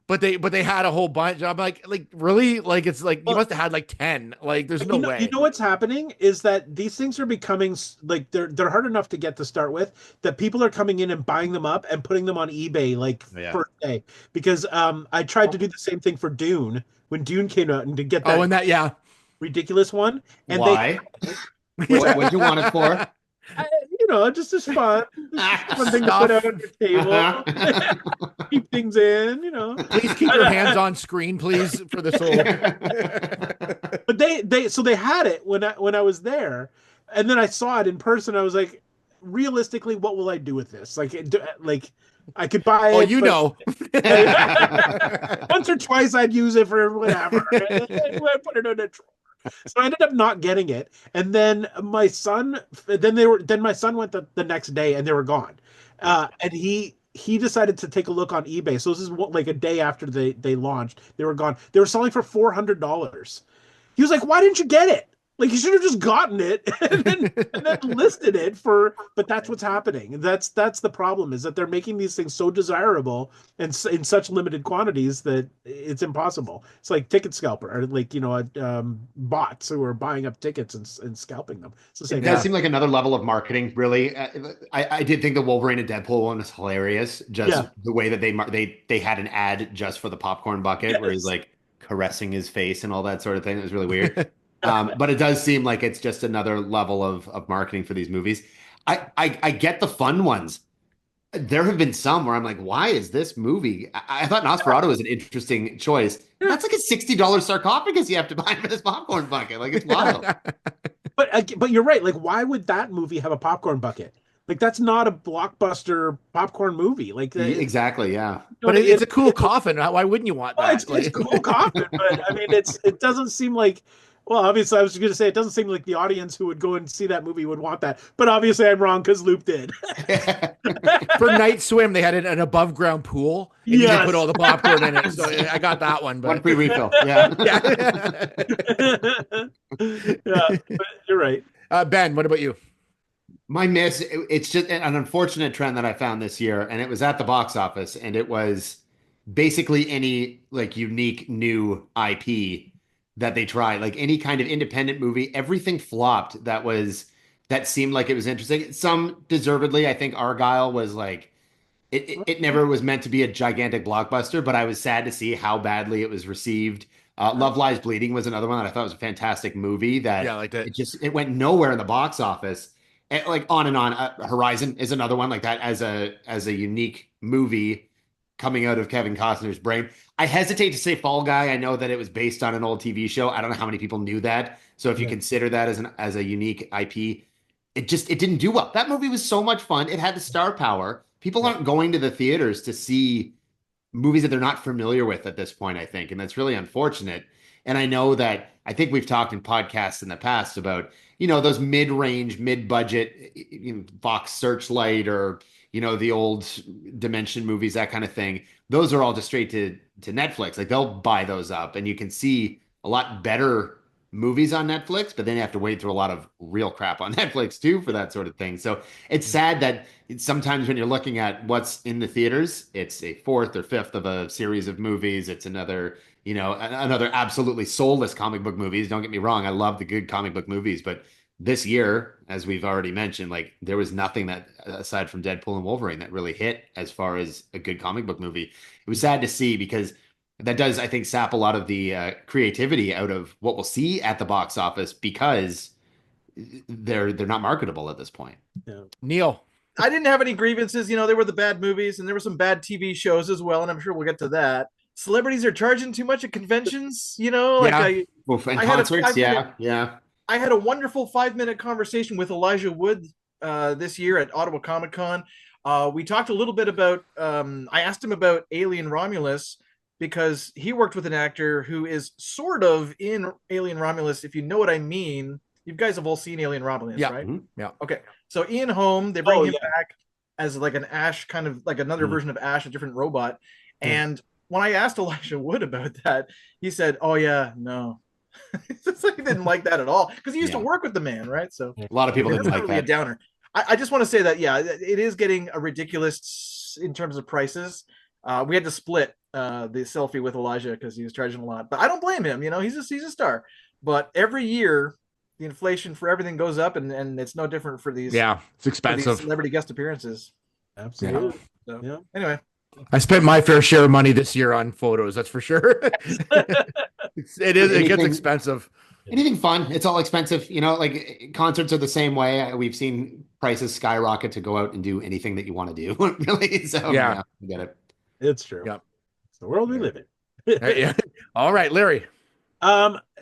But they had a whole bunch. I'm like really? Like it's like you must have had like 10. Like there's no way. You know what's happening is that these things are becoming like they're hard enough to get to start with that people are coming in and buying them up and putting them on eBay like first day. Because I tried to do the same thing for Dune when Dune came out and to get that ridiculous one. And why? What'd you want it for? Just as fun. One thing to put out on your table. Keep things in, Please keep your hands on screen, please, for the soul. But they had it when I was there, and then I saw it in person. I was like, realistically, what will I do with this? Like I could buy it. Oh, you know. Once or twice I'd use it for whatever. I put it in a drawer. So I ended up not getting it, and then my son went the next day, and they were gone, and he decided to take a look on eBay. So this is like a day after they launched. They were gone. They were selling for $400. He was like, "Why didn't you get it? Like you should have just gotten it and then listed it for." But that's what's happening. That's the problem is that they're making these things so desirable and in such limited quantities that it's impossible. It's like Ticket Scalper or like bots who are buying up tickets and scalping them. It's the same. It does seem like another level of marketing. Really, I did think the Wolverine and Deadpool one was hilarious. Just the way that they had an ad just for the popcorn bucket where he's like caressing his face and all that sort of thing. It was really weird. But it does seem like it's just another level of marketing for these movies. I get the fun ones. There have been some where I'm like, why is this movie? I thought Nosferatu was an interesting choice. That's like a $60 sarcophagus you have to buy for this popcorn bucket. Like it's wild. But you're right. Like, why would that movie have a popcorn bucket? Like that's not a blockbuster popcorn movie. Like exactly, yeah. But it's a cool coffin. Why wouldn't you want that? It's a cool coffin, but I mean, it doesn't seem like. Well, obviously, I was going to say it doesn't seem like the audience who would go and see that movie would want that. But obviously, I'm wrong because Loop did. For Night Swim, they had an above ground pool. And you could put all the popcorn in it. So I got that one. But... One free refill. Yeah. Yeah, but you're right. Ben, what about you? My miss, it's just an unfortunate trend that I found this year, and it was at the box office, and it was basically any like unique new IP that they tried, like any kind of independent movie, everything flopped that seemed like it was interesting. Some deservedly, I think Argyle was like it never was meant to be a gigantic blockbuster, but I was sad to see how badly it was received. Love Lies Bleeding was another one that I thought was a fantastic movie Yeah, that like that. it went nowhere in the box office. And like on and on. Horizon is another one like that as a unique movie coming out of Kevin Costner's brain. I hesitate to say Fall Guy. I know that it was based on an old TV show. I don't know how many people knew that. So if you Yeah. consider that as a unique IP, it didn't do well. That movie was so much fun. It had the star power. People aren't going to the theaters to see movies that they're not familiar with at this point, I think. And that's really unfortunate. And I know that I think we've talked in podcasts in the past about, those mid-range, mid-budget, Fox Searchlight or, the old Dimension movies, that kind of thing. Those are all just straight to Netflix. Like they'll buy those up and you can see a lot better movies on Netflix, but then you have to wade through a lot of real crap on Netflix too for that sort of thing. So it's sad that sometimes when you're looking at what's in the theaters, it's a fourth or fifth of a series of movies. It's another absolutely soulless comic book movies. Don't get me wrong. I love the good comic book movies, but this year, as we've already mentioned, like there was nothing that aside from Deadpool and Wolverine that really hit as far as a good comic book movie. It was sad to see because that does, I think, sap a lot of the creativity out of what we'll see at the box office because they're not marketable at this point. Yeah. Neil. I didn't have any grievances. There were the bad movies and there were some bad TV shows as well, and I'm sure we'll get to that. Celebrities are charging too much at conventions. Like Yeah. Well, and I had a concerts, 5-minute yeah. I had a wonderful 5-minute conversation with Elijah Wood this year at Ottawa Comic Con. We talked a little bit about. I asked him about Alien Romulus because he worked with an actor who is sort of in Alien Romulus, if you know what I mean. You guys have all seen Alien Romulus, Yeah. right? Mhm. Yeah. Okay. So Ian Holm, they bring Oh, him yeah. back as like an Ash, kind of like another version of Ash, a different robot. Yeah. And when I asked Elijah Wood about that, he said, "Oh yeah, no." It's like he didn't like that at all because he used to Yeah. work with the man, right? So A lot of people that's didn't not like really a that. downer. I just want to say that it is getting a ridiculous in terms of prices. We had to split the selfie with Elijah because he was charging a lot, but I don't blame him. He's a star. But every year, the inflation for everything goes up, and it's no different for these Yeah. It's for these expensive. celebrity guest appearances. Absolutely. So Yeah. anyway, I spent my fair share of money this year on photos. That's for sure. It is. It gets Anything- expensive. Anything fun, it's all expensive. Like concerts are the same way. We've seen prices skyrocket to go out and do anything that you want to do, really. So Yeah. I get it. It's true. Yep. It's the world we live in. Yeah. All right, Larry.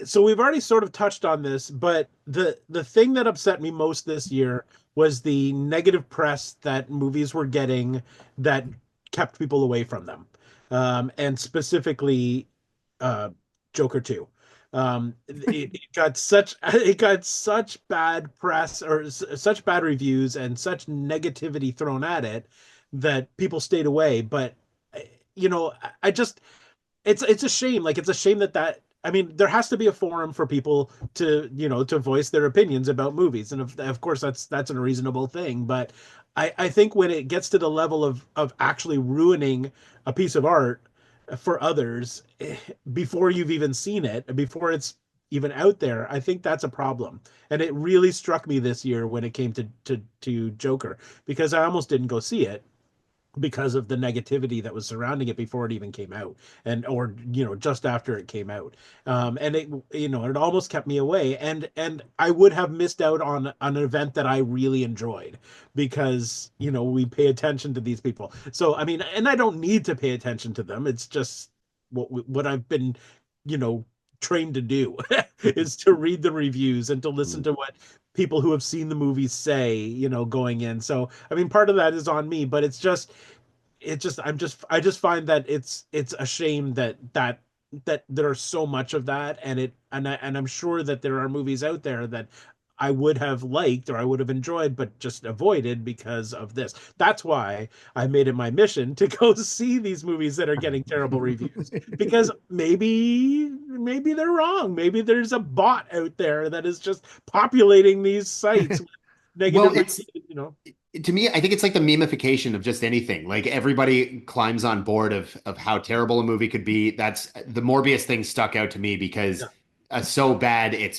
So we've already sort of touched on this, but the thing that upset me most this year was the negative press that movies were getting that kept people away from them. And specifically Joker 2. It got such bad press or such bad reviews and such negativity thrown at it that people stayed away. But I just it's a shame. Like it's a shame that I mean, there has to be a forum for people to to voice their opinions about movies, and of course that's a reasonable thing. But I think when it gets to the level of actually ruining a piece of art for others before you've even seen it, before it's even out there, I think that's a problem. And it really struck me this year when it came to Joker, because I almost didn't go see it because of the negativity that was surrounding it before it even came out, or just after it came out. And it almost kept me away, and I would have missed out on an event that I really enjoyed because we pay attention to these people. So I mean, and I don't need to pay attention to them. It's just what I've been trained to do is to read the reviews and to listen to what people who have seen the movies say, going in. So, I mean, part of that is on me, but I just find that it's a shame that there's so much of that, and I'm sure that there are movies out there that I would have liked or I would have enjoyed, but just avoided because of this. That's why I made it my mission to go see these movies that are getting terrible reviews, because maybe they're wrong. Maybe there's a bot out there that is just populating these sites with negative Well, reviews, to me, I think it's like the memification of just anything. Like everybody climbs on board of how terrible a movie could be. That's the Morbius thing stuck out to me because a so bad, it's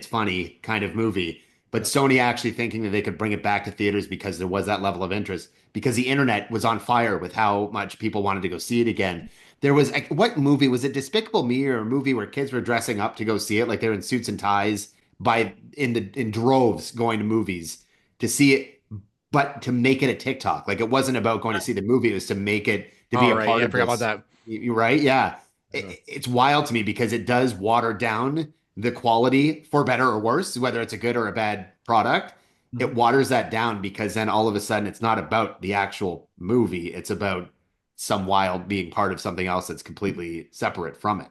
funny kind of movie. But Sony actually thinking that they could bring it back to theaters because there was that level of interest, because the internet was on fire with how much people wanted to go see it again. there was what movie was it? Despicable Me, or a movie where kids were dressing up to go see it, like they're in suits and ties in droves going to movies to see it, but to make it a TikTok. Like it wasn't about going to see the movie; it was to make it to be All a right, part yeah, I of forgot this. about that. You're right, yeah. It's wild to me because it does water down the quality, for better or worse, whether it's a good or a bad product. It waters that down because then all of a sudden it's not about the actual movie; it's about some wild being part of something else that's completely separate from it.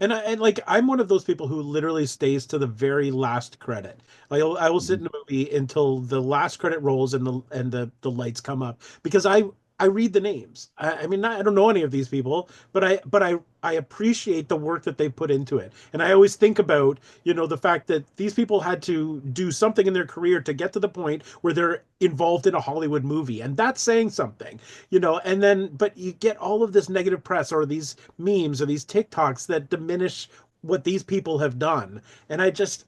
And like I'm one of those people who literally stays to the very last credit. I will sit in a movie until the last credit rolls and the lights come up because I read the names. I mean, I don't know any of these people, but I appreciate the work that they put into it. And I always think about, the fact that these people had to do something in their career to get to the point where they're involved in a Hollywood movie. And that's saying something, and then, but you get all of this negative press or these memes or these TikToks that diminish what these people have done. And I just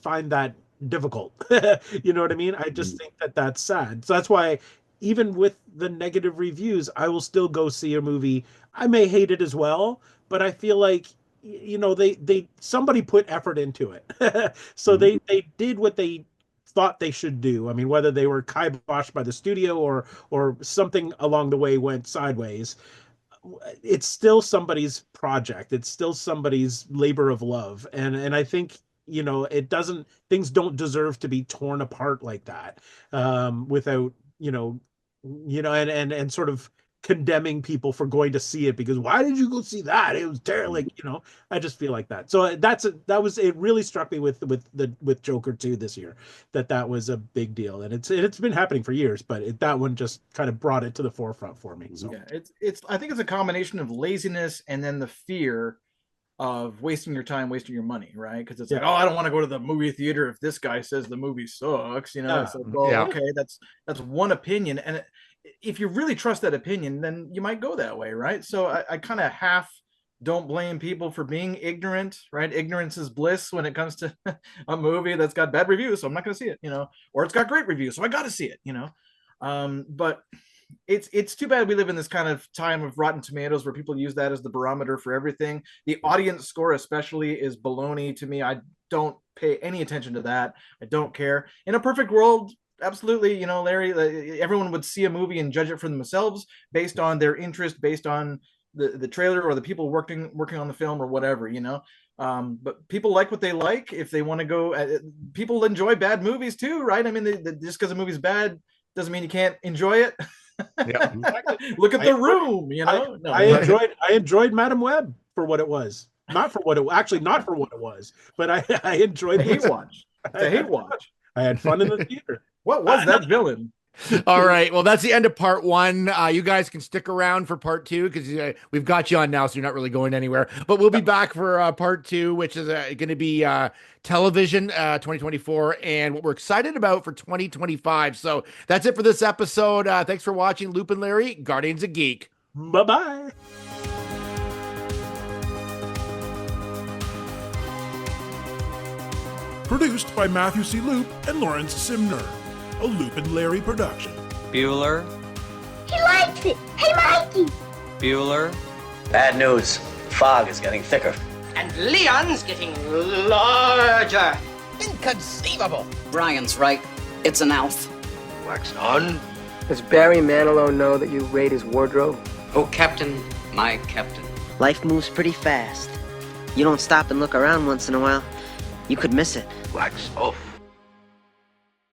find that difficult. You know what I mean? I just think that that's sad. So that's why even with the negative reviews, I will still go see a movie. I may hate it as well, but I feel like they somebody put effort into it. So they did what they thought they should do. I mean, whether they were kiboshed by the studio or something along the way went sideways, it's still somebody's project. It's still somebody's labor of love. And I think, it doesn't, things don't deserve to be torn apart like that, without, and sort of condemning people for going to see it because why did you go see that? It was terrible. Like, I just feel like that. So it really struck me with Joker 2 this year, that was a big deal. And it's been happening for years, but that one just kind of brought it to the forefront for me. So yeah, I think it's a combination of laziness and then the fear of wasting your time, wasting your money, right? Because it's like, oh, I don't want to go to the movie theater if this guy says the movie sucks. It's like, well, okay, that's one opinion, and if you really trust that opinion, then you might go that way, right? So I kind of half don't blame people for being ignorant, right? Ignorance is bliss when it comes to a movie that's got bad reviews, so I'm not going to see it, or it's got great reviews, so I got to see it, but it's too bad we live in this kind of time of Rotten Tomatoes where people use that as the barometer for everything. The audience score especially is baloney to me. I don't pay any attention to that. I don't care. In a perfect world, absolutely, Larry, everyone would see a movie and judge it for themselves based on their interest, based on the trailer or the people working on the film or whatever, but people like what they like. If they want to go, people enjoy bad movies too, right? I mean, just because a movie's bad doesn't mean you can't enjoy it. Yeah. Look at The Room, No. I enjoyed Madam Web for what it was. Not for what it was, but I enjoyed the hate watch. It's a hate watch. I had fun in the theater. What was that villain? All right. Well, that's the end of part one. You guys can stick around for part two because we've got you on now, so you're not really going anywhere. But we'll be back for part two, which is going to be television 2024 and what we're excited about for 2025. So that's it for this episode. Thanks for watching. Loop and Larry, Guardians of Geek. Bye-bye. Produced by Matthew C. Loop and Lawrence Simner. A Loop and Larry production. Bueller. He likes it. Hey, Mikey. Bueller. Bad news. The fog is getting thicker. And Leon's getting larger. Inconceivable. Brian's right. It's an elf. Wax on. Does Barry Manilow know that you raid his wardrobe? Oh, Captain, my captain. Life moves pretty fast. You don't stop and look around once in a while, you could miss it. Wax off.